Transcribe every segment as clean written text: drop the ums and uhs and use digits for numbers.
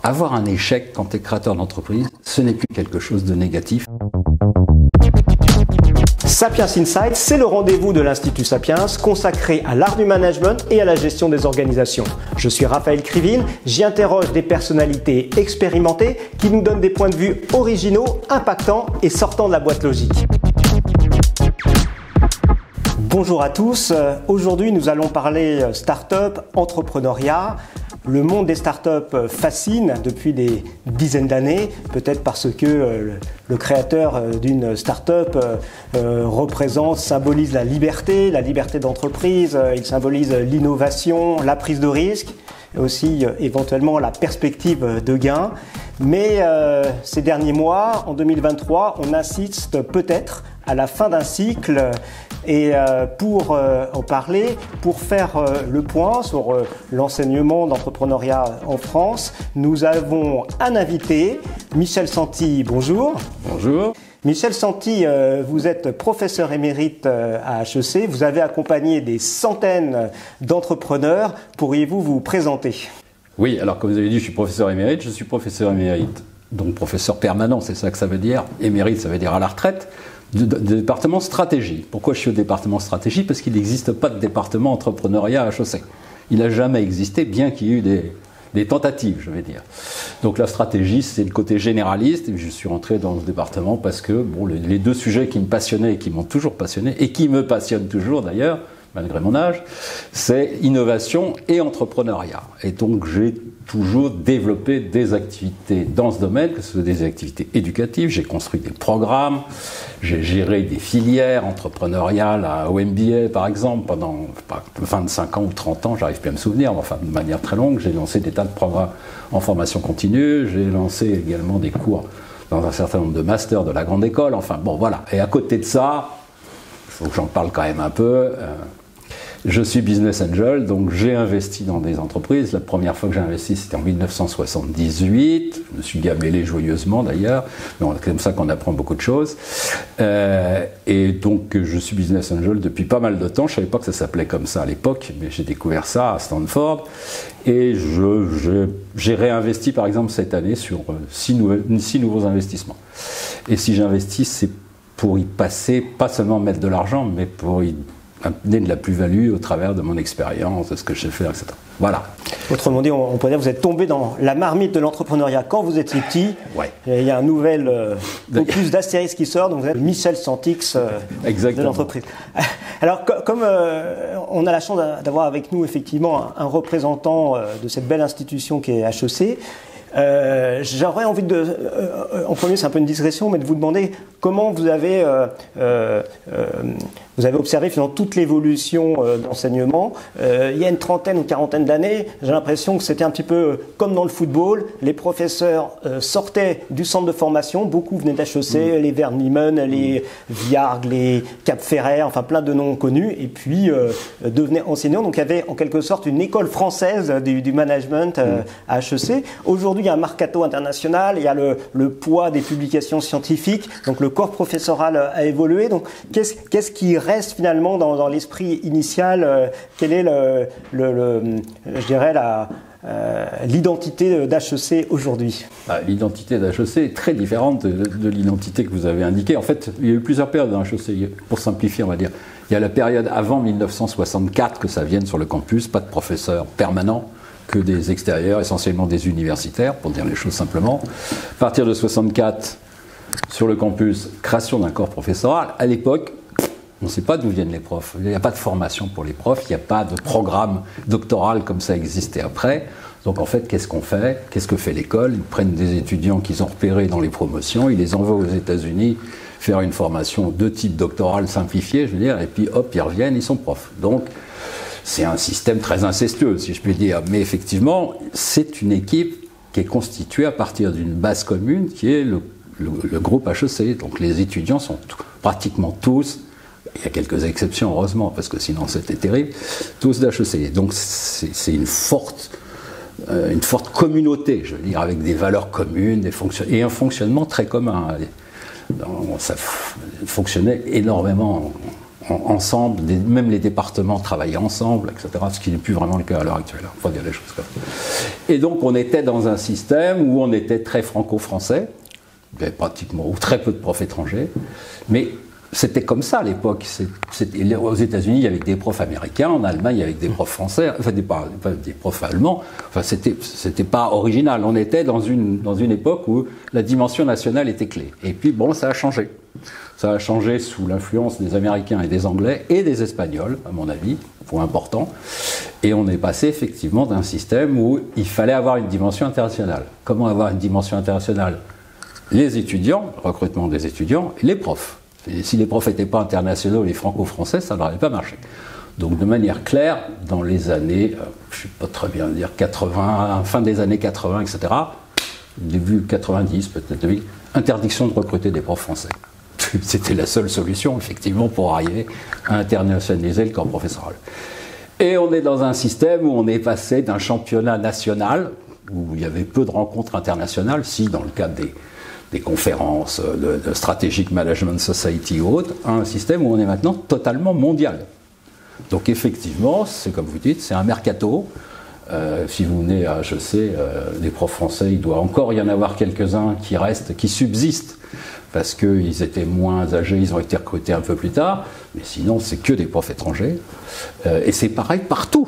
avoir un échec quand tu es créateur d'entreprise, ce n'est plus quelque chose de négatif. Sapiens Insight, c'est le rendez-vous de l'Institut Sapiens consacré à l'art du management et à la gestion des organisations. Je suis Raphaël Krivine, j'y interroge des personnalités expérimentées qui nous donnent des points de vue originaux, impactants et sortant de la boîte logique. Bonjour à tous, aujourd'hui nous allons parler start-up, entrepreneuriat. Le monde des startups fascine depuis des dizaines d'années, peut-être parce que le créateur d'une startup symbolise la liberté d'entreprise, il symbolise l'innovation, la prise de risque, et aussi éventuellement la perspective de gain. Mais ces derniers mois, en 2023, on assiste peut-être à la fin d'un cycle. Et pour en parler, pour faire le point sur l'enseignement d'entrepreneuriat en France, nous avons un invité, Michel Santi, bonjour. Bonjour. Michel Santi, vous êtes professeur émérite à HEC, vous avez accompagné des centaines d'entrepreneurs. Pourriez-vous vous présenter ? Oui, alors comme vous avez dit, je suis professeur émérite, donc professeur permanent, c'est ça que ça veut dire. Émérite, ça veut dire à la retraite. Du département stratégie. Pourquoi je suis au département stratégie ? Parce qu'il n'existe pas de département entrepreneuriat à HEC. Il n'a jamais existé, bien qu'il y ait eu des tentatives, je vais dire. Donc la stratégie, c'est le côté généraliste, et je suis rentré dans ce département parce que bon, les deux sujets qui me passionnaient et qui m'ont toujours passionné, et qui me passionnent toujours d'ailleurs, malgré mon âge, c'est innovation et entrepreneuriat. Et donc j'ai toujours développé des activités dans ce domaine, que ce soit des activités éducatives, j'ai construit des programmes, j'ai géré des filières entrepreneuriales au MBA par exemple, pendant 25 ans ou 30 ans, j'arrive plus à me souvenir, mais enfin de manière très longue, j'ai lancé des tas de programmes en formation continue, j'ai lancé également des cours dans un certain nombre de masters de la grande école, enfin bon voilà. Et à côté de ça, il faut que j'en parle quand même un peu, je suis business angel, donc j'ai investi dans des entreprises. La première fois que j'ai investi, c'était en 1978. Je me suis gamellé joyeusement d'ailleurs, mais c'est comme ça qu'on apprend beaucoup de choses. Et donc je suis business angel depuis pas mal de temps. Je ne savais pas que ça s'appelait comme ça à l'époque, mais j'ai découvert ça à Stanford. Et j'ai réinvesti par exemple cette année sur 6 nouveaux investissements. Et si j'investis, c'est pour y passer, pas seulement mettre de l'argent, mais pour y amener de la plus-value au travers de mon expérience, de ce que je sais faire, etc. Voilà. Autrement dit, on pourrait dire que vous êtes tombé dans la marmite de l'entrepreneuriat quand vous étiez petit. Ouais. Et il y a un nouvel opus d'Astérix qui sort, donc vous êtes Michel Santix de l'entreprise. Alors, comme on a la chance d'avoir avec nous effectivement un représentant de cette belle institution qui est HEC, j'aurais envie en premier, c'est un peu une digression, mais de vous demander comment vous avez observé finalement toute l'évolution d'enseignement. Il y a une trentaine ou quarantaine d'années, j'ai l'impression que c'était un petit peu comme dans le football. Les professeurs sortaient du centre de formation, beaucoup venaient d'HEC, les Vernimmen, les Viargues, les Cap Ferret, enfin plein de noms connus, et puis devenaient enseignants. Donc il y avait en quelque sorte une école française du management à HEC. Aujourd'hui, il y a un mercato international, il y a le poids des publications scientifiques, donc le corps professoral a évolué. Donc qu'est-ce qui reste finalement dans l'esprit initial? Quelle est je dirais l'identité d'HEC aujourd'hui? L'identité d'HEC est très différente de l'identité que vous avez indiquée. En fait, il y a eu plusieurs périodes dans HEC, pour simplifier on va dire. Il y a la période avant 1964 que ça vienne sur le campus, pas de professeurs permanents, que des extérieurs, essentiellement des universitaires, pour dire les choses simplement. À partir de 64, sur le campus, création d'un corps professoral. À l'époque, on ne sait pas d'où viennent les profs. Il n'y a pas de formation pour les profs, il n'y a pas de programme doctoral comme ça existait après. Donc en fait, qu'est-ce qu'on fait? Qu'est-ce que fait l'école? Ils prennent des étudiants qu'ils ont repérés dans les promotions, ils les envoient aux États-Unis faire une formation de type doctoral simplifié, je veux dire, et puis hop, ils reviennent, ils sont profs. Donc, c'est un système très incestueux, si je puis dire. Mais effectivement, c'est une équipe qui est constituée à partir d'une base commune qui est le groupe HEC. Donc les étudiants sont pratiquement tous, il y a quelques exceptions heureusement, parce que sinon c'était terrible, tous d'HEC. Donc c'est une forte communauté, je veux dire, avec des valeurs communes et un fonctionnement très commun. Ça fonctionnait énormément ensemble, même les départements travaillaient ensemble, etc., ce qui n'est plus vraiment le cas à l'heure actuelle. Faut dire les choses comme ça. Et donc on était dans un système où on était très franco-français, il y avait pratiquement ou très peu de profs étrangers, mais c'était comme ça à l'époque. Aux États-Unis, il y avait des profs américains, en Allemagne, il y avait des profs français, enfin des profs allemands. Enfin, c'était pas original. On était dans une époque où la dimension nationale était clé. Et puis bon, ça a changé. Ça a changé sous l'influence des Américains et des Anglais et des Espagnols, à mon avis, point important. Et on est passé effectivement d'un système où il fallait avoir une dimension internationale. Comment avoir une dimension internationale? Les étudiants, le recrutement des étudiants, et les profs. Et si les profs n'étaient pas internationaux, les franco-français, ça n'aurait pas marché. Donc de manière claire, dans les années, je ne sais pas très bien dire, 80, fin des années 80, etc., début 90, peut-être 2000, interdiction de recruter des profs français. C'était la seule solution, effectivement, pour arriver à internationaliser le corps professoral. Et on est dans un système où on est passé d'un championnat national, où il y avait peu de rencontres internationales, si dans le cadre des conférences de Strategic Management Society ou autres, à un système où on est maintenant totalement mondial. Donc effectivement, c'est comme vous dites, c'est un mercato. Si vous venez à HEC, des profs français, il doit encore y en avoir quelques-uns qui restent, qui subsistent, parce qu'ils étaient moins âgés, ils ont été recrutés un peu plus tard, mais sinon c'est que des profs étrangers. Et c'est pareil partout.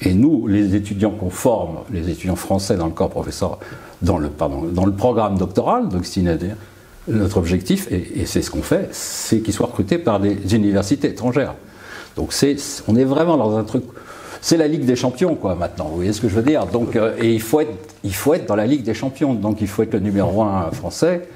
Et nous, les étudiants qu'on forme, les étudiants français dans le corps professeur, dans le programme doctoral, donc notre objectif, et c'est ce qu'on fait, c'est qu'ils soient recrutés par des universités étrangères. Donc on est vraiment dans un truc, c'est la Ligue des champions quoi maintenant, vous voyez ce que je veux dire. Donc, et il faut être dans la Ligue des champions, donc il faut être le numéro 1 français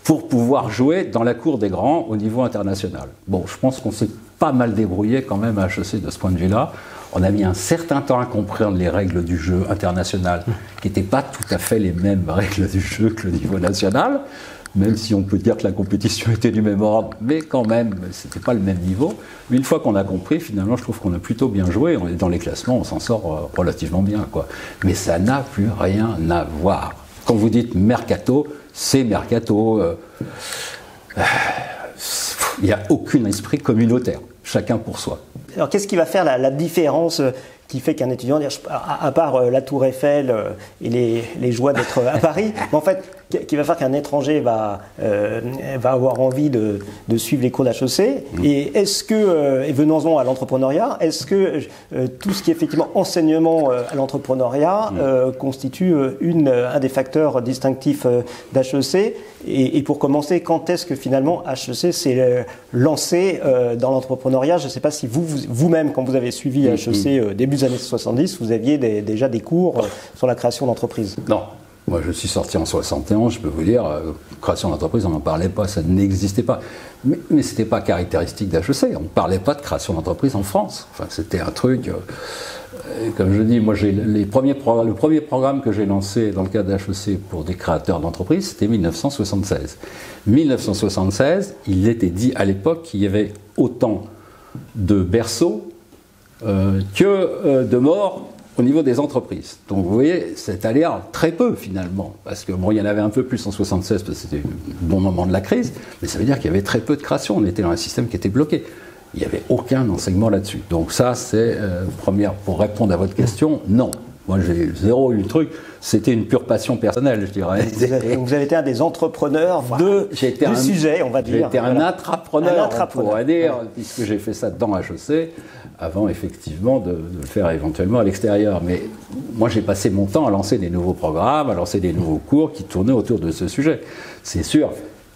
pour pouvoir jouer dans la cour des grands au niveau international. Bon, je pense qu'on s'est pas mal débrouillé quand même à HEC de ce point de vue-là. On a mis un certain temps à comprendre les règles du jeu international, qui n'étaient pas tout à fait les mêmes règles du jeu que le niveau national, même si on peut dire que la compétition était du même ordre, mais quand même, c'était pas le même niveau. Mais une fois qu'on a compris, finalement, je trouve qu'on a plutôt bien joué. On est dans les classements, on s'en sort relativement bien, quoi. Mais ça n'a plus rien à voir. Quand vous dites mercato, c'est mercato. Il n'y a aucun esprit communautaire. Chacun pour soi. Alors qu'est-ce qui va faire la différence qui fait qu'un étudiant, à part la Tour Eiffel et les joies d'être à Paris, mais en fait, qui va faire qu'un étranger va avoir envie de suivre les cours d'HEC. Et est-ce que, et venons-en à l'entrepreneuriat, est-ce que tout ce qui est effectivement enseignement à l'entrepreneuriat constitue un des facteurs distinctifs d'HEC? Et pour commencer, quand est-ce que finalement HEC s'est lancé dans l'entrepreneuriat? Je ne sais pas si vous-même, quand vous avez suivi HEC début des années 70, vous aviez déjà des cours sur la création d'entreprise. Non. Moi, je suis sorti en 71, je peux vous dire, création d'entreprise, on n'en parlait pas, ça n'existait pas. Mais ce n'était pas caractéristique d'HEC, on ne parlait pas de création d'entreprise en France. Enfin, c'était un truc, comme je dis, moi, le premier programme que j'ai lancé dans le cadre d'HEC pour des créateurs d'entreprise, c'était 1976. 1976, il était dit à l'époque qu'il y avait autant de berceaux que de morts au niveau des entreprises. Donc vous voyez, c'est allé très peu finalement, parce que bon, il y en avait un peu plus en 76 parce que c'était le bon moment de la crise, mais ça veut dire qu'il y avait très peu de création, on était dans un système qui était bloqué. Il n'y avait aucun enseignement là-dessus. Donc ça, c'est pour répondre à votre question, non. Moi, j'ai zéro eu le truc. C'était une pure passion personnelle, je dirais. Vous avez été un des entrepreneurs du sujet, on va dire. J'ai été un intrapreneur, on pourrait dire, puisque j'ai fait ça dans HEC, avant effectivement de le faire éventuellement à l'extérieur. Mais moi, j'ai passé mon temps à lancer des nouveaux programmes, à lancer des nouveaux cours qui tournaient autour de ce sujet. C'est sûr.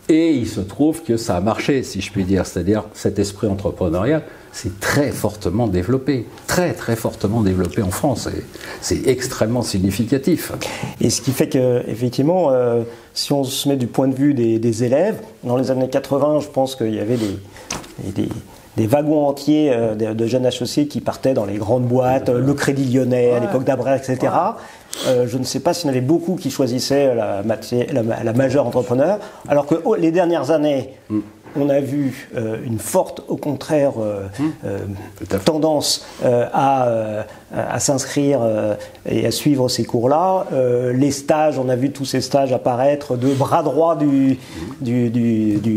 Et il se trouve que ça a marché, si je puis dire. C'est-à-dire, cet esprit entrepreneurial, c'est très fortement développé. Très, très fortement développé en France. C'est extrêmement significatif. Et ce qui fait qu'effectivement, si on se met du point de vue des élèves, dans les années 80, je pense qu'il y avait des wagons entiers de jeunes HEC qui partaient dans les grandes boîtes, le Crédit Lyonnais, à l'époque d'Abreu, etc. Je ne sais pas s'il y en avait beaucoup qui choisissaient la majeure entrepreneur, alors que les dernières années, on a vu une forte, au contraire, tendance à s'inscrire et à suivre ces cours-là. Les stages, on a vu tous ces stages apparaître de bras droit du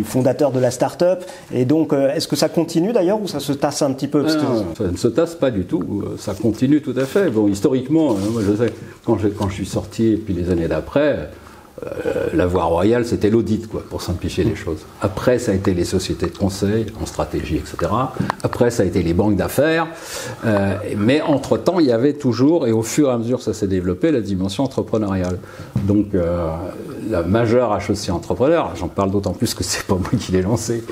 fondateur de la start-up. Et donc, est-ce que ça continue d'ailleurs ou ça se tasse un petit peu? Ça ne se tasse pas du tout, ça continue tout à fait. Bon, historiquement, moi je sais, quand je suis sorti, et puis les années d'après, la voie royale, c'était l'audit, quoi, pour simplifier les choses. Après, ça a été les sociétés de conseil, en stratégie, etc. Après, ça a été les banques d'affaires. Mais entre-temps, il y avait toujours, et au fur et à mesure ça s'est développé, la dimension entrepreneuriale. Donc, la majeure HEC entrepreneur, j'en parle d'autant plus que c'est pas moi qui l'ai lancé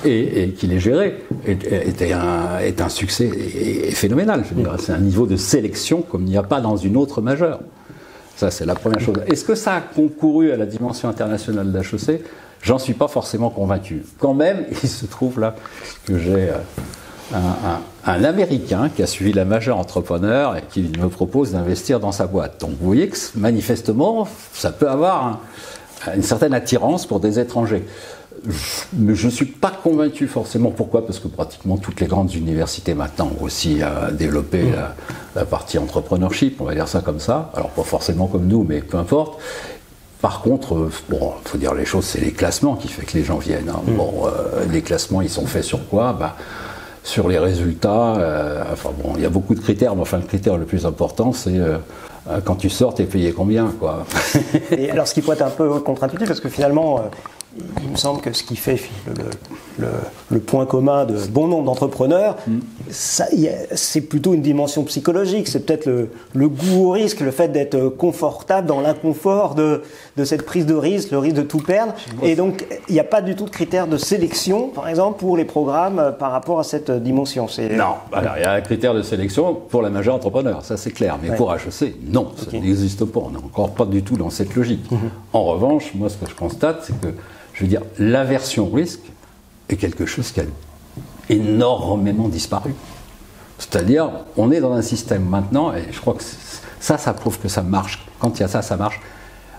et qui l'ai géré, est un succès phénoménal. Je veux dire, c'est un niveau de sélection comme il n'y a pas dans une autre majeure. Ça, c'est la première chose. Est-ce que ça a concouru à la dimension internationale de l'HEC? J'en suis pas forcément convaincu. Quand même, il se trouve là que j'ai un Américain qui a suivi la majeure entrepreneur et qui me propose d'investir dans sa boîte. Donc vous voyez que manifestement, ça peut avoir une certaine attirance pour des étrangers. Mais je ne suis pas convaincu forcément. Pourquoi? Parce que pratiquement toutes les grandes universités maintenant ont aussi développé la partie entrepreneurship, on va dire ça comme ça. Alors pas forcément comme nous, mais peu importe. Par contre, bon, faut dire les choses, c'est les classements qui fait que les gens viennent. Hein. Bon, les classements, ils sont faits sur quoi? Sur les résultats. Enfin bon, il y a beaucoup de critères, mais enfin le critère le plus important, c'est quand tu sors, t'es payé combien, quoi. Et alors, ce qui peut être un peu contre-intuitif, parce que finalement, il me semble que ce qui fait le point commun de bon nombre d'entrepreneurs, c'est plutôt une dimension psychologique. C'est peut-être le goût au risque, le fait d'être confortable dans l'inconfort de cette prise de risque, le risque de tout perdre. Et donc, il n'y a pas du tout de critères de sélection, par exemple, pour les programmes par rapport à cette dimension. Non, alors il y a un critère de sélection pour la majeure entrepreneur, ça c'est clair. Mais pour HEC, non, ça n'existe pas. On n'est encore pas du tout dans cette logique. En revanche, moi, ce que je constate, c'est que je veux dire, l'aversion au risque est quelque chose qui a énormément disparu. C'est-à-dire, on est dans un système maintenant, et je crois que ça prouve que ça marche. Quand il y a ça, ça marche.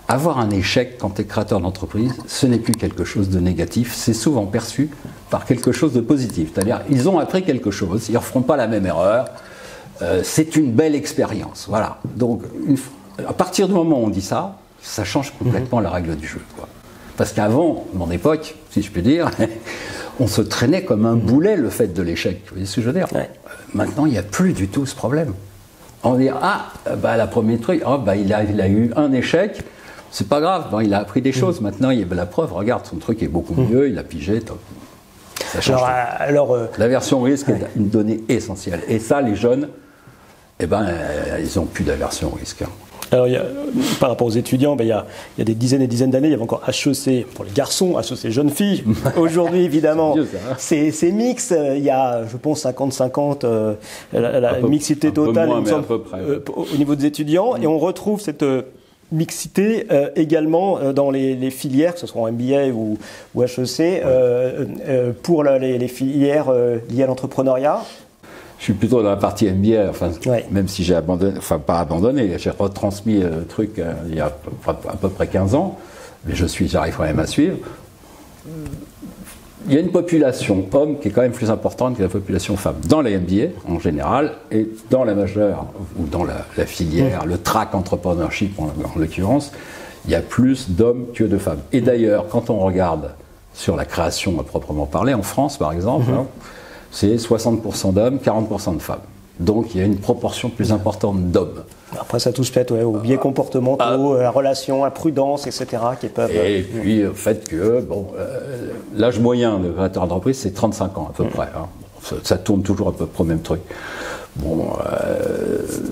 Avoir un échec quand tu es créateur d'entreprise, ce n'est plus quelque chose de négatif, c'est souvent perçu par quelque chose de positif. C'est-à-dire, ils ont appris quelque chose, ils ne referont pas la même erreur, c'est une belle expérience. Voilà. Donc, à partir du moment où on dit ça, ça change complètement la règle du jeu, quoi. Parce qu'avant, mon époque, si je puis dire, on se traînait comme un boulet le fait de l'échec. Vous voyez ce que je veux dire? Maintenant, il n'y a plus du tout ce problème. On dit, la première truc, il a eu un échec, c'est pas grave, il a appris des choses. Maintenant, il y a la preuve, regarde, son truc est beaucoup mieux, il a pigé. Ça change. L'aversion au risque est une donnée essentielle. Et ça, les jeunes, ils n'ont plus d'aversion au risque. Alors, par rapport aux étudiants, il y a des dizaines et dizaines d'années, il y avait encore HEC pour les garçons, HEC jeunes filles. Aujourd'hui, évidemment, c'est mix. Il y a, je pense, 50-50, la mixité totale moins, mais à peu près. Au niveau des étudiants. Et on retrouve cette mixité également dans les filières, que ce soit en MBA ou HEC, pour les filières liées à l'entrepreneuriat. Je suis plutôt dans la partie MBA, même si j'ai abandonné, pas abandonné, j'ai retransmis le truc il y a à peu près 15 ans, mais j'arrive quand même à suivre. Il y a une population homme qui est quand même plus importante que la population femme dans les MBA en général et dans la majeure ou dans la filière, le track entrepreneurship en l'occurrence, il y a plus d'hommes que de femmes. Et d'ailleurs, quand on regarde sur la création à proprement parler, en France par exemple, c'est 60% d'hommes, 40% de femmes. Donc il y a une proportion plus importante d'hommes. Après ça touche peut-être aux biais comportementaux, la relation, la prudence, etc. qui peuvent... Et puis le fait que l'âge moyen de créateur d'entreprise c'est 35 ans à peu près. Hein. Ça tourne toujours à peu près au même truc. Bon,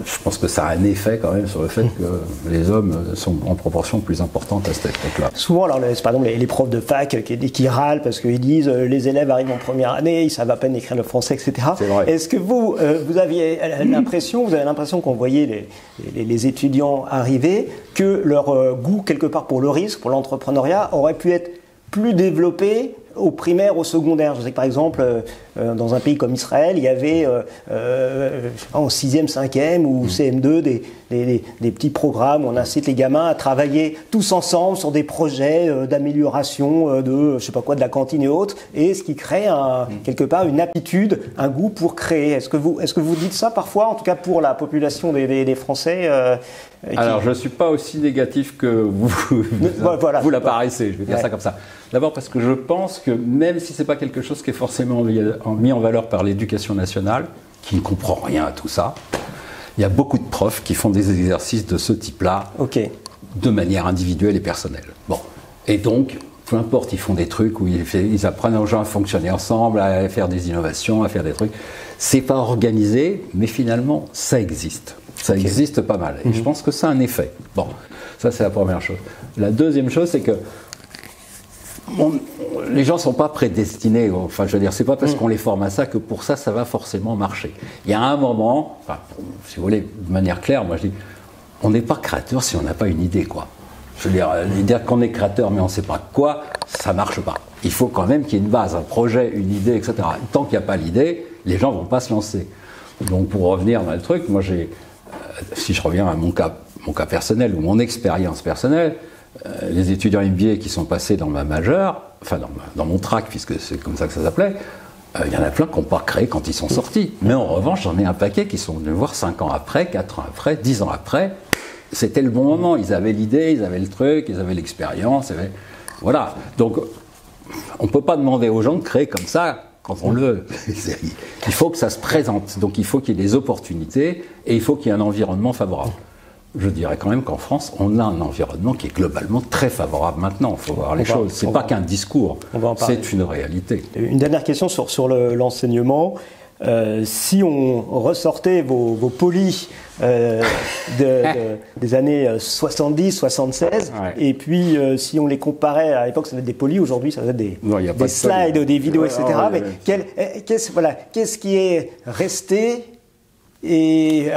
je pense que ça a un effet quand même sur le fait que les hommes sont en proportion plus importante à cette époque-là. Souvent, alors, par exemple, les profs de fac qui râlent parce qu'ils disent les élèves arrivent en première année, ils savent à peine écrire le français, etc. Est-ce que vous avez l'impression qu'on voyait les étudiants arriver, que leur goût quelque part pour le risque, pour l'entrepreneuriat, aurait pu être plus développé au primaire, au secondaire. Je sais que par exemple, dans un pays comme Israël, il y avait en 6e, 5e ou CM2 des petits programmes où on incite les gamins à travailler tous ensemble sur des projets d'amélioration de, je sais pas quoi, de la cantine et autres, et ce qui crée quelque part une aptitude, un goût pour créer. Est-ce que vous dites ça parfois, en tout cas pour la population des Français Alors, je ne suis pas aussi négatif que vous l'apparaissez, je vais dire ça comme ça. D'abord parce que je pense que même si ce n'est pas quelque chose qui est forcément mis en valeur par l'éducation nationale, qui ne comprend rien à tout ça, il y a beaucoup de profs qui font des exercices de ce type-là, de manière individuelle et personnelle. Bon. Et donc, peu importe, ils font des trucs où ils apprennent aux gens à fonctionner ensemble, à faire des innovations, à faire des trucs. C'est pas organisé, mais finalement, ça existe. Ça existe pas mal. Et je pense que ça a un effet. Bon, ça c'est la première chose. La deuxième chose, c'est que les gens ne sont pas prédestinés. Enfin, je veux dire, c'est pas parce qu'on les forme à ça que pour ça, ça va forcément marcher. Il y a un moment, enfin, si vous voulez, de manière claire, moi je dis, on n'est pas créateur si on n'a pas une idée, quoi. Je veux dire qu'on est créateur, mais on ne sait pas quoi, ça ne marche pas. Il faut quand même qu'il y ait une base, un projet, une idée, etc. Tant qu'il n'y a pas l'idée, les gens ne vont pas se lancer. Donc, pour revenir dans le truc, moi si je reviens à mon cas personnel ou mon expérience personnelle, les étudiants MBA qui sont passés dans ma majeure, enfin dans mon track, puisque c'est comme ça que ça s'appelait, il y en a plein qui n'ont pas créé quand ils sont sortis. Mais en revanche, j'en ai un paquet qui sont venus voir 5 ans après, 4 ans après, 10 ans après. C'était le bon moment. Ils avaient l'idée, ils avaient le truc, ils avaient l'expérience. Voilà. Donc, on ne peut pas demander aux gens de créer comme ça quand on le veut. Il faut que ça se présente. Donc, il faut qu'il y ait des opportunités et il faut qu'il y ait un environnement favorable. Je dirais quand même qu'en France, on a un environnement qui est globalement très favorable maintenant. Il faut voir les choses. Ce n'est pas qu'un discours, c'est une réalité. Une dernière question sur l'enseignement. Si on ressortait vos polis des années 70, 76, et puis si on les comparait, à l'époque ça devait être des polis, aujourd'hui ça devait être des slides, des vidéos, etc. Mais qu'est-ce qui est resté et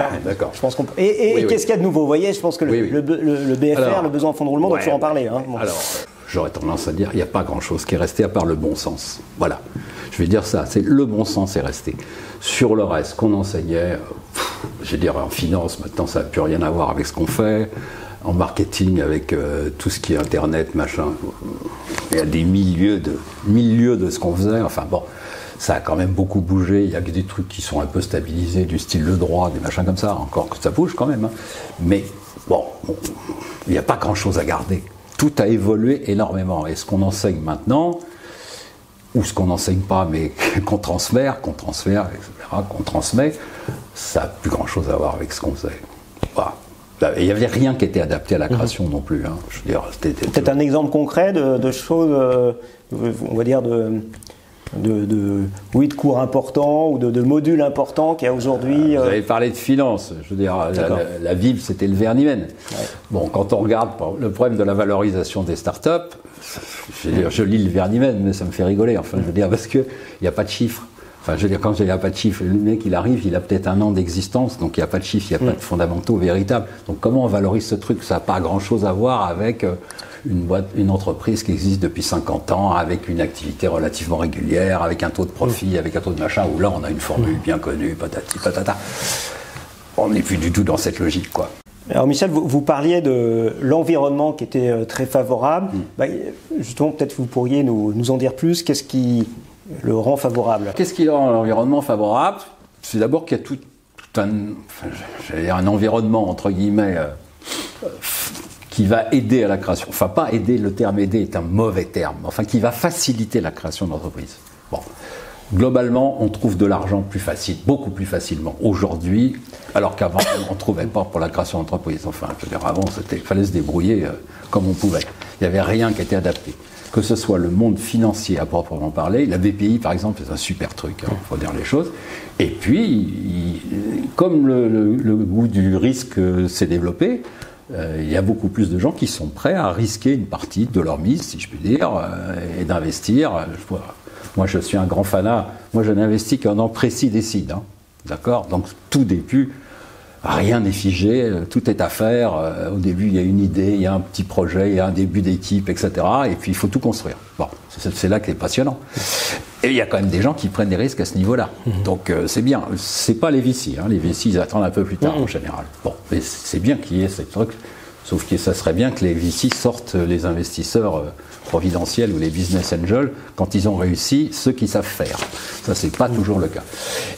je pense qu'est-ce qu'il y a de nouveau? Vous voyez, je pense que le BFR, le besoin en fonds de roulement, on doit toujours en parler. Hein. Bon. Alors, j'aurais tendance à dire il n'y a pas grand-chose qui est resté à part le bon sens. Voilà. Je vais dire ça, c'est le bon sens est resté. Sur le reste qu'on enseignait, je vais dire en finance, maintenant ça n'a plus rien à voir avec ce qu'on fait. En marketing, avec tout ce qui est Internet, machin, il y a des milieux de ce qu'on faisait. Enfin bon, ça a quand même beaucoup bougé. Il y a des trucs qui sont un peu stabilisés, du style le droit, des machins comme ça. Encore que ça bouge quand même. Hein. Mais bon, il n'y a pas grand-chose à garder. Tout a évolué énormément. Et ce qu'on enseigne maintenant, ou ce qu'on n'enseigne pas, mais qu'on transfère, etc., qu'on transmet, ça n'a plus grand-chose à voir avec ce qu'on faisait. Voilà. Il n'y avait rien qui était adapté à la création non plus. Hein. Je veux dire, peut-être un exemple concret de choses, on va dire, de cours importants ou de modules importants qu'il y a aujourd'hui. Vous avez parlé de finance. Je veux dire, la Bible, c'était le Vernimène. Ouais. Bon, quand on regarde le problème de la valorisation des startups, je lis le Vernimène, mais ça me fait rigoler. Enfin, je veux dire, parce qu'il n'y a pas de chiffres. Enfin, je veux dire, quand il n'y a pas de chiffres, le mec, il arrive, il a peut-être 1 an d'existence, donc il n'y a pas de chiffres, il n'y a pas de fondamentaux véritables. Donc, comment on valorise ce truc? Ça n'a pas grand-chose à voir avec une entreprise qui existe depuis 50 ans, avec une activité relativement régulière, avec un taux de profit, avec un taux de machin, où là, on a une formule bien connue, patati patata. On n'est plus du tout dans cette logique, quoi. Alors Michel, vous parliez de l'environnement qui était très favorable. Justement, peut-être vous pourriez nous en dire plus. Qu'est-ce qui le rend favorable? Qu'est-ce qui rend l'environnement favorable? C'est d'abord qu'il y a un environnement, entre guillemets, qui va aider à la création. Enfin, pas aider, le terme aider est un mauvais terme. Enfin, qui va faciliter la création d'entreprises. Bon. Globalement, on trouve de l'argent plus facile, beaucoup plus facilement aujourd'hui, alors qu'avant, on ne trouvait pas pour la création d'entreprise. Enfin, je veux dire, avant, il fallait se débrouiller comme on pouvait. Il n'y avait rien qui était adapté. Que ce soit le monde financier à proprement parler, la BPI, par exemple, c'est un super truc, il faut dire les choses. Et puis, comme le goût du risque s'est développé, il y a beaucoup plus de gens qui sont prêts à risquer une partie de leur mise, si je puis dire, et d'investir. Moi, je suis un grand fanat. Moi, je n'investis qu'un an précis des signes. Hein. D'accord? Donc, tout début, Rien n'est figé, tout est à faire. Au début, il y a une idée, il y a un petit projet, il y a un début d'équipe, etc. Et puis, il faut tout construire. Bon, c'est là que c'est passionnant. Et il y a quand même des gens qui prennent des risques à ce niveau-là. Donc, c'est bien. C'est pas les VC. Hein. Les VC, ils attendent un peu plus tard, en général. Bon, mais c'est bien qu'il y ait ces trucs. Sauf que ça serait bien que les VC sortent les investisseurs providentiels ou les business angels quand ils ont réussi, ceux qui savent faire. Ça, c'est pas toujours le cas.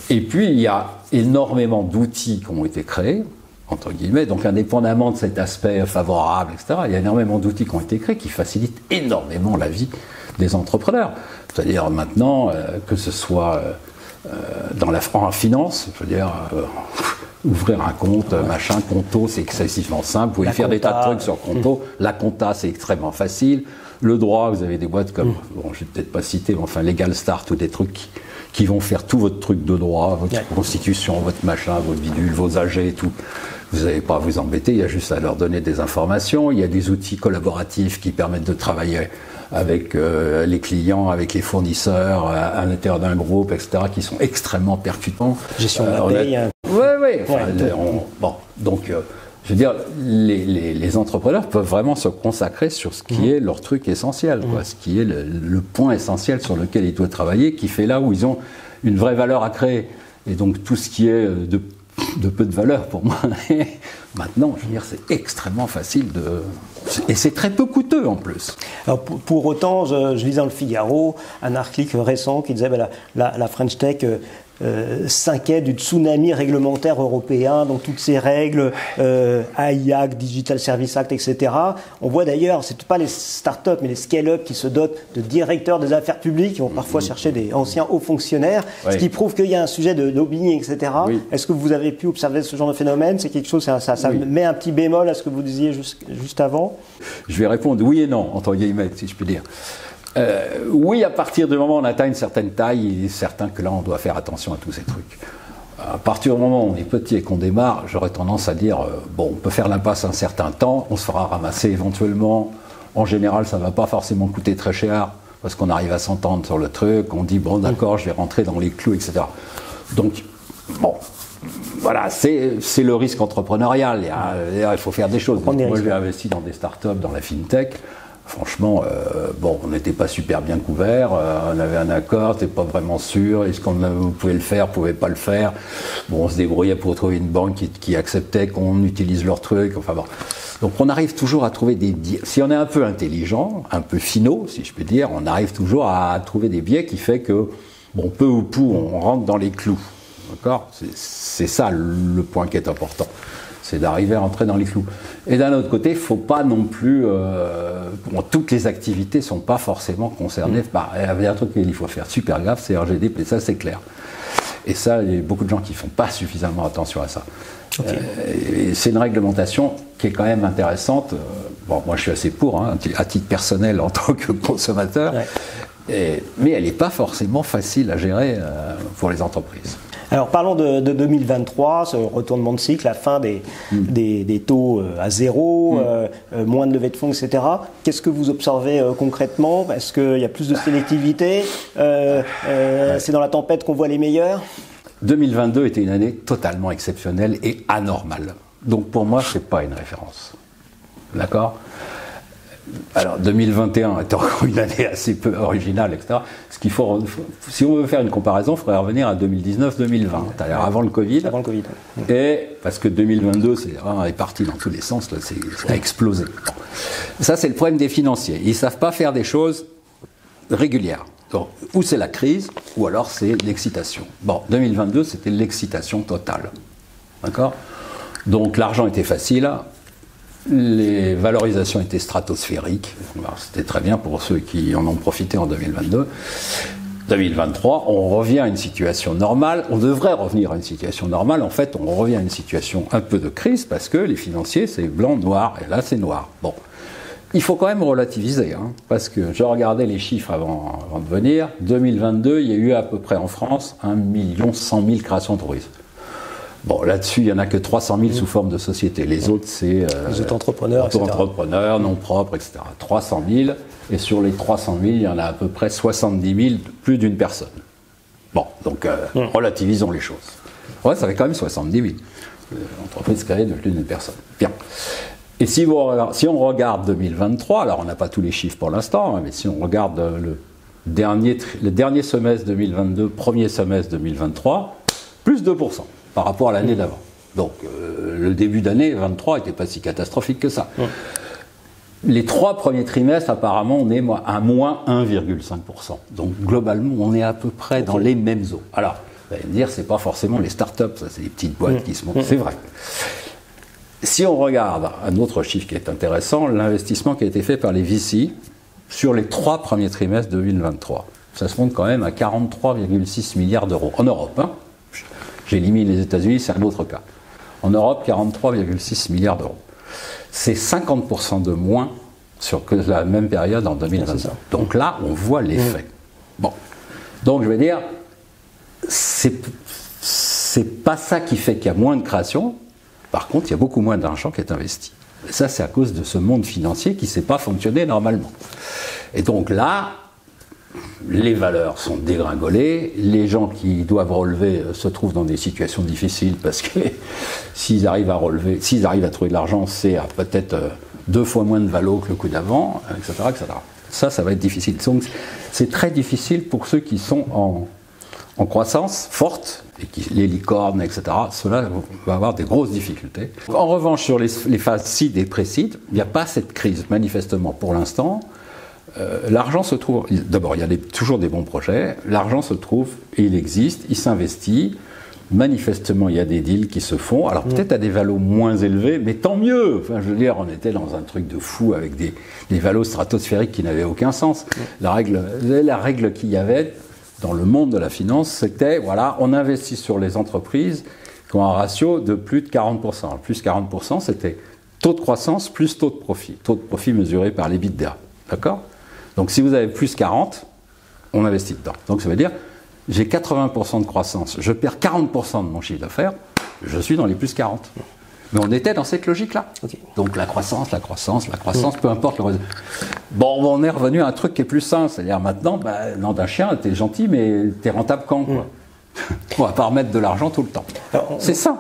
Et puis, il y a énormément d'outils qui ont été créés, entre guillemets, donc indépendamment de cet aspect favorable, etc., il y a énormément d'outils qui ont été créés qui facilitent énormément la vie des entrepreneurs. C'est-à-dire maintenant, que ce soit en finance, je veux dire... ouvrir un compte, machin, Conto, c'est excessivement simple. Vous pouvez faire des tas de trucs sur Conto. La compta, c'est extrêmement facile. Le droit, vous avez des boîtes comme, bon, je vais peut-être pas citer, mais enfin, Legal Start ou des trucs qui vont faire tout votre truc de droit, votre constitution, votre machin, votre bidule, vos AG et tout. Vous n'avez pas à vous embêter, il y a juste à leur donner des informations. Il y a des outils collaboratifs qui permettent de travailler avec les clients, avec les fournisseurs, à l'intérieur d'un groupe, etc., qui sont extrêmement percutants. Gestion de la paye. Oui. Bon, donc, je veux dire, les entrepreneurs peuvent vraiment se consacrer sur ce qui est leur truc essentiel, quoi, ce qui est le point essentiel sur lequel ils doivent travailler, qui fait là où ils ont une vraie valeur à créer. Et donc, tout ce qui est de peu de valeur pour moi, maintenant, je veux dire, c'est extrêmement facile et c'est très peu coûteux en plus. Alors pour autant, je lisais dans le Figaro un article récent qui disait la French Tech s'inquiète du tsunami réglementaire européen, donc toutes ces règles, AI Act, Digital Service Act, etc. On voit d'ailleurs, c'est pas les startups, mais les scale-up qui se dotent de directeurs des affaires publiques, qui vont parfois chercher des anciens hauts fonctionnaires, ce qui prouve qu'il y a un sujet de lobbying, etc. Oui. Est-ce que vous avez pu observer ce genre de phénomène? C'est quelque chose, ça met un petit bémol à ce que vous disiez juste avant? Je vais répondre oui et non, entre guillemets, si je puis dire. Oui, à partir du moment où on atteint une certaine taille, il est certain que là, on doit faire attention à tous ces trucs. À partir du moment où on est petit et qu'on démarre, j'aurais tendance à dire, bon, on peut faire l'impasse un certain temps, on se fera ramasser éventuellement. En général, ça ne va pas forcément coûter très cher, parce qu'on arrive à s'entendre sur le truc, on dit, bon, d'accord, je vais rentrer dans les clous, etc. Donc, bon, voilà, c'est le risque entrepreneurial. Il faut faire des choses. Donc, moi, j'ai investi dans des startups, dans la fintech. Franchement, bon, on n'était pas super bien couverts, on avait un accord, t'es pas vraiment sûr, est-ce qu'on pouvait le faire, pouvait pas le faire. Bon, on se débrouillait pour trouver une banque qui acceptait qu'on utilise leur truc, enfin bon. Donc on arrive toujours à trouver des biais. Si on est un peu intelligent, un peu finot, si je peux dire, on arrive toujours à trouver des biais qui fait que, bon, peu ou prou, on rentre dans les clous. D'accord ? C'est ça le point qui est important. C'est d'arriver à rentrer dans les clous. Et d'un autre côté, il ne faut pas non plus... toutes les activités ne sont pas forcément concernées. Il y a un truc qu'il faut faire super gaffe, c'est RGPD, ça c'est clair. Et ça, il y a beaucoup de gens qui ne font pas suffisamment attention à ça. Okay. Et c'est une réglementation qui est quand même intéressante. Bon, moi je suis assez pour, hein, à titre personnel en tant que consommateur, mais elle n'est pas forcément facile à gérer pour les entreprises. Alors parlons de 2023, ce retournement de cycle, la fin des taux à zéro, moins de levée de fonds, etc. Qu'est-ce que vous observez concrètement? Est-ce qu'il y a plus de sélectivité? C'est dans la tempête qu'on voit les meilleurs? 2022 était une année totalement exceptionnelle et anormale. Donc pour moi, ce n'est pas une référence. D'accord ? Alors 2021 est encore une année assez peu originale, etc. Ce qu'il faut, si on veut faire une comparaison, il faudrait revenir à 2019-2020, c'est-à-dire avant le Covid. Avant le Covid. Et parce que 2022, est parti dans tous les sens, là, ça a explosé. Bon. Ça, c'est le problème des financiers. Ils ne savent pas faire des choses régulières. Donc, ou c'est la crise, ou alors c'est l'excitation. Bon, 2022, c'était l'excitation totale. D'accord ? Donc l'argent était facile. Les valorisations étaient stratosphériques. Alors, c'était très bien pour ceux qui en ont profité en 2022. 2023, on revient à une situation normale. On devrait revenir à une situation normale. En fait, on revient à une situation un peu de crise parce que les financiers, c'est blanc, noir. Et là, c'est noir. Bon. Il faut quand même relativiser, hein, parce que je regardais les chiffres avant de venir. 2022, il y a eu à peu près en France 1 100 000 créations de tourisme. Bon, là-dessus, il n'y en a que 300 000 sous forme de société. Les autres, c'est les auto-entrepreneurs, auto-entrepreneurs, non propres, etc. 300 000. Et sur les 300 000, il y en a à peu près 70 000, plus d'une personne. Bon, donc relativisons les choses. Ouais, ça fait quand même 70 000. Entreprise créée de plus d'une personne. Bien. Et si on regarde 2023, alors on n'a pas tous les chiffres pour l'instant, mais si on regarde le dernier semestre 2022, premier semestre 2023, plus 2% par rapport à l'année d'avant. Donc le début d'année 23 n'était pas si catastrophique que ça. Les 3 premiers trimestres, apparemment, on est à moins 1,5%. Donc globalement, on est à peu près dans les mêmes eaux. Alors, vous allez me dire, c'est pas forcément les startups, ça, c'est les petites boîtes qui se montent. C'est vrai. Si on regarde un autre chiffre qui est intéressant, l'investissement qui a été fait par les VC sur les 3 premiers trimestres 2023, ça se monte quand même à 43,6 milliards d'euros. En Europe, hein. J'ai éliminé les États-Unis, c'est un autre cas. En Europe, 43,6 milliards d'euros. C'est 50% de moins que la même période en 2022. Donc là, on voit l'effet. Bon. Donc je vais dire, c'est pas ça qui fait qu'il y a moins de création. Par contre, il y a beaucoup moins d'argent qui est investi. Et ça, c'est à cause de ce monde financier qui ne sait pas fonctionner normalement. Et donc là, les valeurs sont dégringolées, les gens qui doivent relever se trouvent dans des situations difficiles parce que s'ils arrivent à trouver de l'argent, c'est à peut-être 2 fois moins de valo que le coup d'avant, etc., etc. Ça va être difficile. Donc, c'est très difficile pour ceux qui sont en croissance forte, et les licornes, etc., ceux-là vont avoir des grosses difficultés. En revanche, sur les phases seed et pré-seed, il n'y a pas cette crise, manifestement, pour l'instant. L'argent se trouve, d'abord il y a toujours des bons projets, l'argent se trouve et il existe, il s'investit, manifestement il y a des deals qui se font, alors peut-être à des valos moins élevés, mais tant mieux, enfin je veux dire, on était dans un truc de fou avec des valos stratosphériques qui n'avaient aucun sens. La règle qu'il y avait dans le monde de la finance, c'était, voilà, on investit sur les entreprises qui ont un ratio de plus de 40%. Alors, plus 40%, c'était taux de croissance plus taux de profit mesuré par l'EBITDA, d'accord ? Donc si vous avez plus 40, on investit dedans. Donc ça veut dire, j'ai 80% de croissance, je perds 40% de mon chiffre d'affaires, je suis dans les plus 40. Mais on était dans cette logique-là. Okay. Donc la croissance, peu importe le résultat. Bon, on est revenu à un truc qui est plus sain, c'est-à-dire maintenant, nom d'un chien, t'es gentil, mais t'es rentable quand, quoi. On va pas remettre de l'argent tout le temps. C'est ça.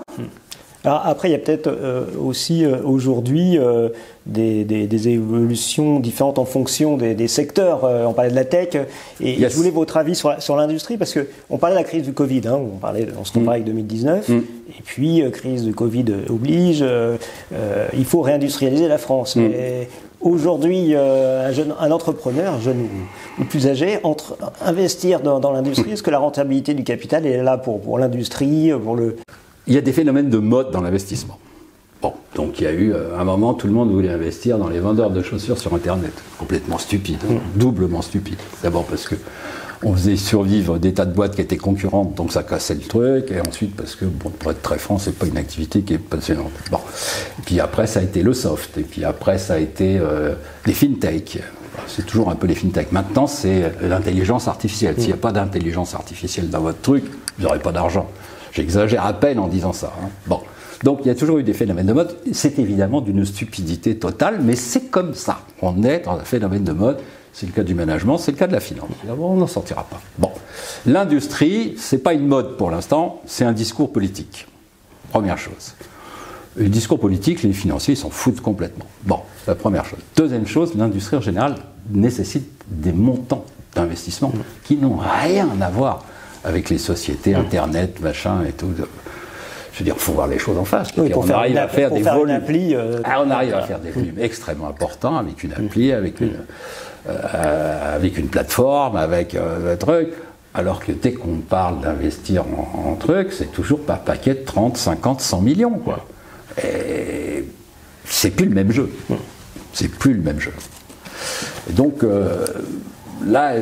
Alors après, il y a peut-être aussi aujourd'hui des évolutions différentes en fonction des secteurs. On parlait de la tech, et je voulais votre avis sur l'industrie, parce qu'on parlait de la crise du Covid, hein, on se comparait avec 2019, et puis crise du Covid oblige, il faut réindustrialiser la France. Mais aujourd'hui, un entrepreneur, jeune ou plus âgé, investir dans l'industrie, est-ce que la rentabilité du capital est là pour l'industrie, pour le... Il y a des phénomènes de mode dans l'investissement. Bon, donc il y a eu un moment, tout le monde voulait investir dans les vendeurs de chaussures sur Internet. Complètement stupide, doublement stupide. D'abord parce que on faisait survivre des tas de boîtes qui étaient concurrentes, donc ça cassait le truc. Et ensuite parce que, bon, pour être très franc, c'est pas une activité qui est passionnante. Bon. Et puis après, ça a été le soft. Et puis après, ça a été les fintech. C'est toujours un peu les fintech. Maintenant, c'est l'intelligence artificielle. S'il n'y a pas d'intelligence artificielle dans votre truc, vous n'aurez pas d'argent. J'exagère à peine en disant ça. Hein. Bon. Donc il y a toujours eu des phénomènes de mode. C'est évidemment d'une stupidité totale, mais c'est comme ça. On est dans un phénomène de mode. C'est le cas du management, c'est le cas de la finance. On n'en sortira pas. Bon. L'industrie, c'est pas une mode pour l'instant, c'est un discours politique. Première chose. Le discours politique, les financiers, ils s'en foutent complètement. Bon, la première chose. Deuxième chose, l'industrie en général nécessite des montants d'investissement qui n'ont rien à voir avec les sociétés, Internet, machin et tout. Je veux dire, il faut voir les choses en face. Oui, on arrive à faire des volumes. On arrive à faire des volumes extrêmement importants avec une appli, avec une plateforme, avec un truc. Alors que dès qu'on parle d'investir en trucs, c'est toujours par paquet de 30, 50, 100 millions, quoi. Et c'est plus le même jeu. C'est plus le même jeu. Et donc, là,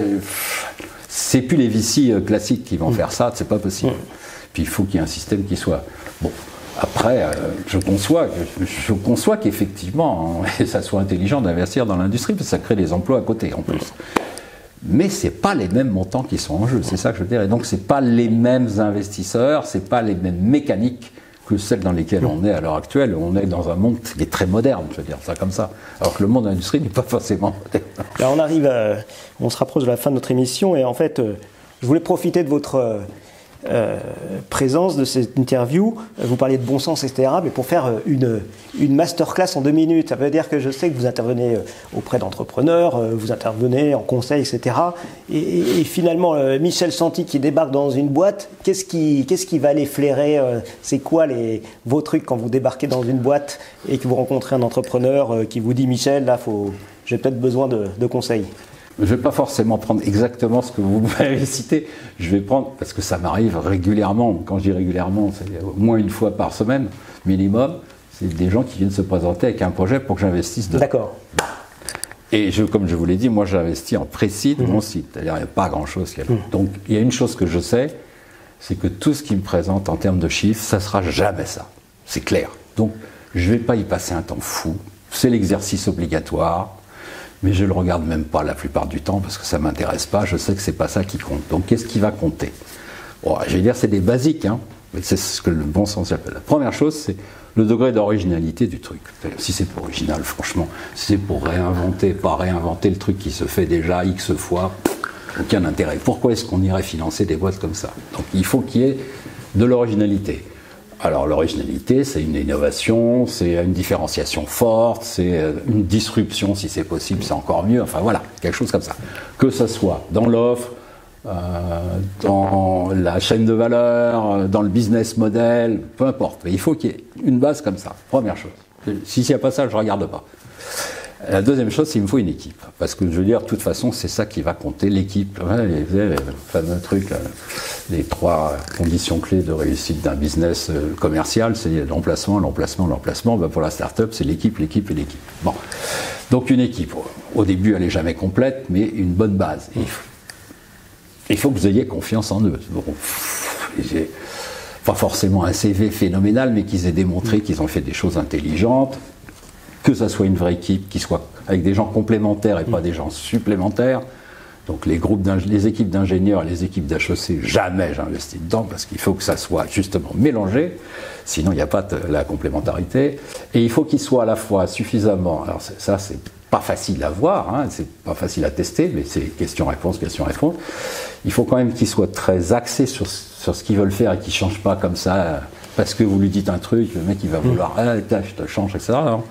c'est plus les VC classiques qui vont faire ça, c'est pas possible. Puis il faut qu'il y ait un système qui soit... Bon, après, je conçois qu'effectivement, ça soit intelligent d'investir dans l'industrie, parce que ça crée des emplois à côté, en plus. Mais ce n'est pas les mêmes montants qui sont en jeu, c'est ça que je veux dire. Et donc, ce n'est pas les mêmes investisseurs, ce n'est pas les mêmes mécaniques que celles dans lesquelles on est à l'heure actuelle. On est dans un monde qui est très moderne, je veux dire ça comme ça. Alors que le monde de l'industrie n'est pas forcément moderne. Là, on se rapproche de la fin de notre émission, et en fait, je voulais profiter de votre présence de cette interview. Vous parliez de bon sens, etc. Mais pour faire une masterclass en 2 minutes, ça veut dire que je sais que vous intervenez auprès d'entrepreneurs, vous intervenez en conseil, etc. Et finalement, Michel Santi qui débarque dans une boîte, qu'est-ce qui va les flairer? C'est quoi vos trucs quand vous débarquez dans une boîte et que vous rencontrez un entrepreneur qui vous dit « Michel, là, j'ai peut-être besoin de conseils ». Je ne vais pas forcément prendre exactement ce que vous m'avez cité. Je vais prendre, parce que ça m'arrive régulièrement, quand je dis régulièrement, c'est au moins une fois par semaine, minimum, c'est des gens qui viennent se présenter avec un projet pour que j'investisse dedans. D'accord. Et comme je vous l'ai dit, moi j'investis en précis de mon site. C'est-à-dire il n'y a pas grand-chose. Donc il y a une chose que je sais, c'est que tout ce qui me présente en termes de chiffres, ça ne sera jamais ça. C'est clair. Donc je ne vais pas y passer un temps fou. C'est l'exercice obligatoire. Mais je ne le regarde même pas la plupart du temps parce que ça ne m'intéresse pas, je sais que ce n'est pas ça qui compte. Donc qu'est-ce qui va compter? Bon, je vais dire c'est des basiques, hein, mais c'est ce que le bon sens appelle. La première chose, c'est le degré d'originalité du truc. Si c'est pas original, franchement, si c'est pour réinventer, pas réinventer le truc qui se fait déjà X fois, aucun intérêt. Pourquoi est-ce qu'on irait financer des boîtes comme ça? Donc il faut qu'il y ait de l'originalité. Alors l'originalité, c'est une innovation, c'est une différenciation forte, c'est une disruption si c'est possible, c'est encore mieux, enfin voilà, quelque chose comme ça. Que ce soit dans l'offre, dans la chaîne de valeur, dans le business model, peu importe. Mais il faut qu'il y ait une base comme ça, première chose. S'il n'y a pas ça, je ne regarde pas. La deuxième chose, c'est qu'il me faut une équipe. Parce que je veux dire, de toute façon, c'est ça qui va compter, l'équipe. Les fameux trucs, les 3 conditions clés de réussite d'un business commercial, c'est l'emplacement, l'emplacement, l'emplacement. Ben pour la start-up, c'est l'équipe, l'équipe et l'équipe. Bon. Donc une équipe, au début, elle n'est jamais complète, mais une bonne base. Il faut que vous ayez confiance en eux. Bon, pas forcément un CV phénoménal, mais qu'ils aient démontré qu'ils ont fait des choses intelligentes. Que ça soit une vraie équipe, qui soit avec des gens complémentaires et pas des gens supplémentaires. Donc les équipes d'ingénieurs et les équipes d'HEC, jamais j'investis dedans parce qu'il faut que ça soit justement mélangé, sinon il n'y a pas de la complémentarité. Et il faut qu'ils soient à la fois suffisamment, alors ça c'est pas facile à voir, hein, c'est pas facile à tester, mais c'est question-réponse, question-réponse. Il faut quand même qu'ils soient très axés sur ce qu'ils veulent faire et qu'ils ne changent pas comme ça parce que vous lui dites un truc, le mec il va vouloir, je te change, etc. Non.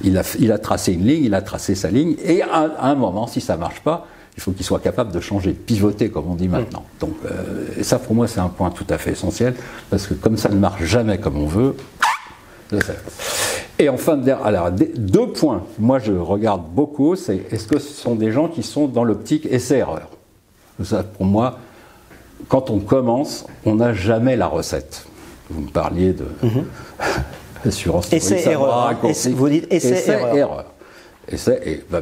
Il a tracé une ligne, il a tracé sa ligne, et à un moment, si ça ne marche pas, il faut qu'il soit capable de changer, de pivoter, comme on dit maintenant. Donc, et ça, pour moi, c'est un point tout à fait essentiel, parce que comme ça ne marche jamais comme on veut, et enfin, alors, 2 points, moi je regarde beaucoup, c'est est-ce que ce sont des gens qui sont dans l'optique essai-erreur? Ça, pour moi, quand on commence, on n'a jamais la recette. Vous me parliez de... assurance. Essai-erreur. Vous dites essai-erreur.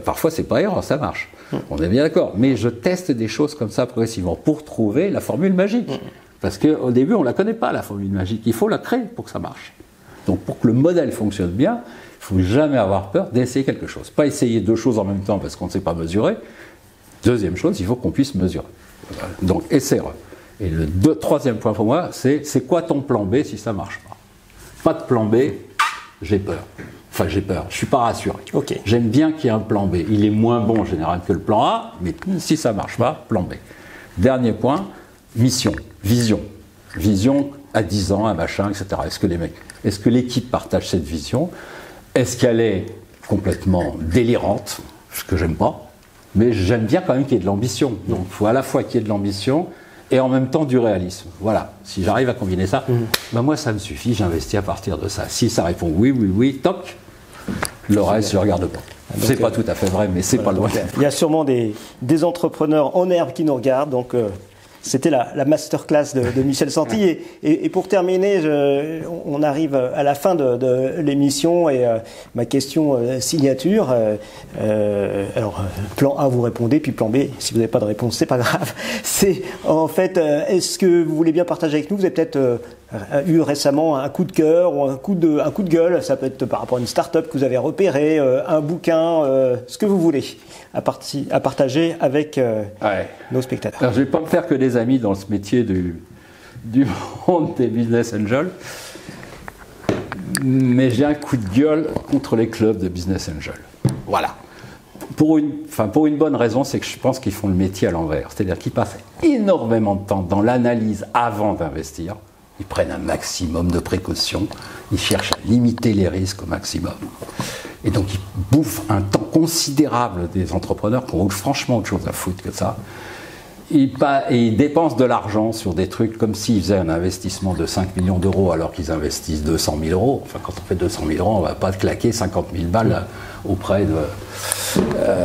Parfois, c'est pas erreur, ça marche. On est bien d'accord. Mais je teste des choses comme ça progressivement pour trouver la formule magique. Parce qu'au début, on ne la connaît pas, la formule magique. Il faut la créer pour que ça marche. Donc, pour que le modèle fonctionne bien, il ne faut jamais avoir peur d'essayer quelque chose. Pas essayer 2 choses en même temps parce qu'on ne sait pas mesurer. Deuxième chose, il faut qu'on puisse mesurer. Donc, essai-erreur. Et le 3e point pour moi, c'est quoi ton plan B si ça ne marche pas? Pas de plan B, j'ai peur. Enfin, j'ai peur, je ne suis pas rassuré. Okay. J'aime bien qu'il y ait un plan B. Il est moins bon en général que le plan A, mais si ça ne marche pas, plan B. Dernier point, mission, vision. Vision à 10 ans, un machin, etc. Est-ce que l'équipe partage cette vision? Est-ce qu'elle est complètement délirante? Ce que j'aime pas. Mais j'aime bien quand même qu'il y ait de l'ambition. Donc, il faut à la fois qu'il y ait de l'ambition et en même temps du réalisme. Voilà, si j'arrive à combiner ça, ben moi ça me suffit, j'investis à partir de ça. Si ça répond oui, oui, oui, toc, le reste je ne regarde pas. C'est pas tout à fait vrai, mais c'est pas loin. Il y a sûrement des entrepreneurs en herbe qui nous regardent, donc c'était la masterclass de Michel Santi. Et pour terminer, on arrive à la fin de l'émission et ma question signature. Alors, plan A, vous répondez, puis plan B, si vous n'avez pas de réponse, c'est pas grave. C'est en fait, est-ce que vous voulez bien partager avec nous? Vous avez peut-être eu récemment un coup de cœur ou un coup de gueule. Ça peut être par rapport à une start-up que vous avez repérée, un bouquin, ce que vous voulez, à partager avec nos spectateurs. Alors, je ne vais pas me faire que des amis dans ce métier du monde des business angels, mais j'ai un coup de gueule contre les clubs de business angels. Voilà. pour une bonne raison, c'est que je pense qu'ils font le métier à l'envers. C'est-à-dire qu'ils passent énormément de temps dans l'analyse avant d'investir. Ils prennent un maximum de précautions. Ils cherchent à limiter les risques au maximum. Et donc, ils bouffent un temps considérable des entrepreneurs qui ont franchement autre chose à foutre que ça. Ils dépensent de l'argent sur des trucs comme s'ils faisaient un investissement de 5 millions d'euros alors qu'ils investissent 200 000 euros. Enfin, quand on fait 200 000 euros, on ne va pas claquer 50 000 balles auprès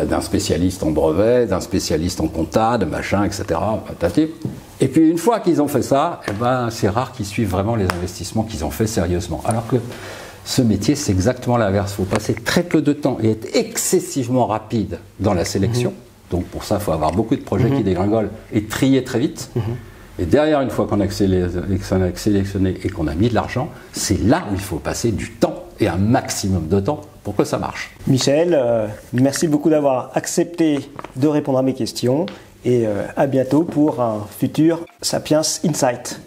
d'un spécialiste en brevet, d'un spécialiste en compta, de machin, etc. Et puis, une fois qu'ils ont fait ça, c'est rare qu'ils suivent vraiment les investissements qu'ils ont fait sérieusement. Alors que ce métier, c'est exactement l'inverse. Il faut passer très peu de temps et être excessivement rapide dans la sélection. Donc pour ça, il faut avoir beaucoup de projets qui dégringolent et trier très vite. Et derrière, une fois qu'on a sélectionné et qu'on a mis de l'argent, c'est là où il faut passer du temps et un maximum de temps pour que ça marche. Michel, merci beaucoup d'avoir accepté de répondre à mes questions et à bientôt pour un futur Sapiens Insight.